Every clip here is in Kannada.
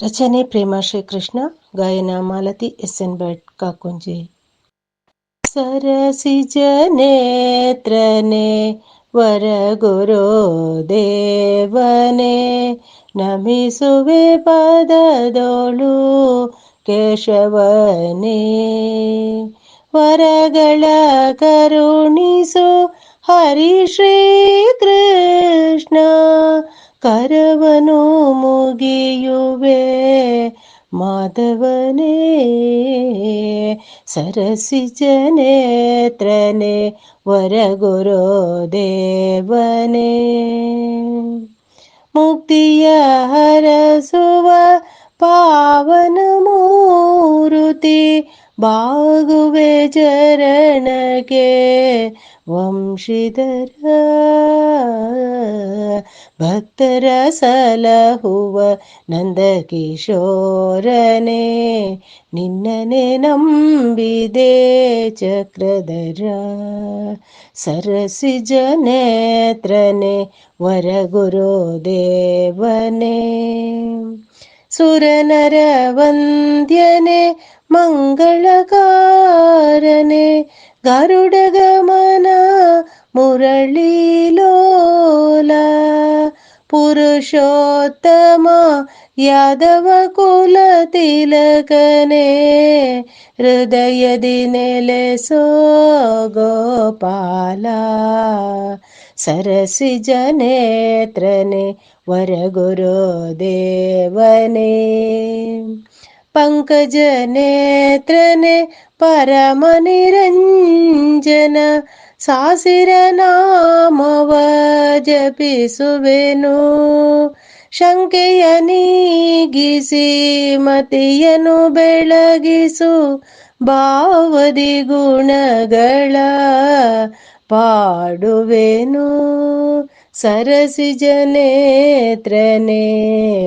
ರಚನೆ ಪ್ರೇಮ ಶ್ರೀಕೃಷ್ಣ. ಗಾಯನ ಮಾಲತಿ ಎಸ್.ಎನ್. ಭಟ್ ಕಾಕುಂಜೆ. ಸರಸಿಜ ನೇತ್ರನೆ ವರಗುರು ದೇವನೇ, ನಮಿಸುವೆ ಪದದೋಳು ಕೇಶವನೇ. ವರಗಳ ಕರುಣಿಸು ಹರಿ ಶ್ರೀ ಕೃಷ್ಣ, ಕರವನು ಮುಗಿಯುವೆ ಮಾಧವನೇ. ಸರಸಿಜ ನೇತ್ರನೆ ವರಗುರು ದೇವನೇ, ಮುಕ್ತಿಯ ಹರಸುವ ಪಾವನ ಮೂರುತಿ, ಬಾಗುವೆ ಚರಣಕ್ಕೆ ವಂಶಿಧರ. ಭಕ್ತರ ಸಲಹುವ ನಂದಕಿಶೋರನೇ, ನಿನ್ನನೆ ನಂಬಿದೆ ಚಕ್ರಧರ. ಸರಸಿಜ ನೇತ್ರನೆ ವರಗುರು ದೇವನೇ, ಸುರನರ ವಂದ್ಯನೆ ಮಂಗಳಕಾರನೆ, ಗರುಡ ಗಮನ ಮುರಳೀಲೋಲ. ಪುರುಷೋತ್ತಮ ಯಾದವ ಕುಲ ತಿಲಕನೇ, ಹೃದಯದಿ ನೆಲೆಸೋ ಗೋಪಾಲ. ಸರಸಿಜ ನೇತ್ರನೆ ವರಗುರು ದೇವನೇ, ಪಂಕಜ ನೇತ್ರನೆ ಪರಮ ನಿರಂಜನ, ಸಾಸಿರ ನಾಮವ ಜಪಿಸುವೆನು. ಶಂಕೆಯ ನೀಗಿಸಿ ಮತಿಯನು ಬೆಳಗಿಸು, ಭಾವದಿ ಗುಣಗಳ ಪಾಡುವೆನು. ಸರಸಿಜ ನೇತ್ರನೆ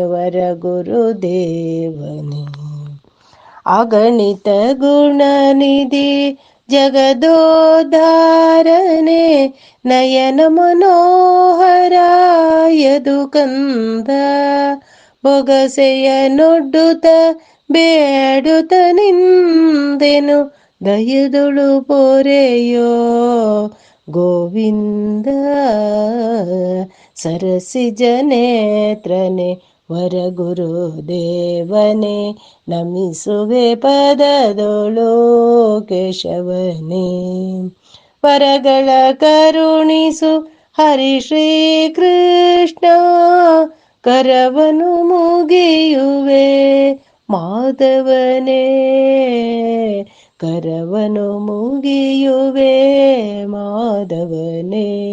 ವರಗುರು ದೇವನೇ, ಅಗಣಿತ ಗುಣನಿಧಿ ಜಗದೋದ್ಧಾರನೆ, ನಯನ ಮನೋಹರ ಯದುಕಂದ. ಬೊಗಸೆಯ ನೊಡ್ಡುತ್ತ ಬೇಡುತ್ತ ನಿಂದೆನು, ದಯದೊಳು ಪೊರೆಯೋ ಗೋವಿಂದ. ಸರಸಿಜ ನೇತ್ರನೆ ವರಗುರು ದೇವನೇ, ನಮಿಸುವೆ ಪದದೋಳು ಕೇಶವನೇ. ವರಗಳ ಕರುಣಿಸು ಹರಿ ಶ್ರೀ ಕೃಷ್ಣ, ಕರವನು ಮುಗಿಯುವೆ ಮಾಧವನೇ. ಕರವನು ಮುಗಿಯುವೆ ಮಾಧವನೇ.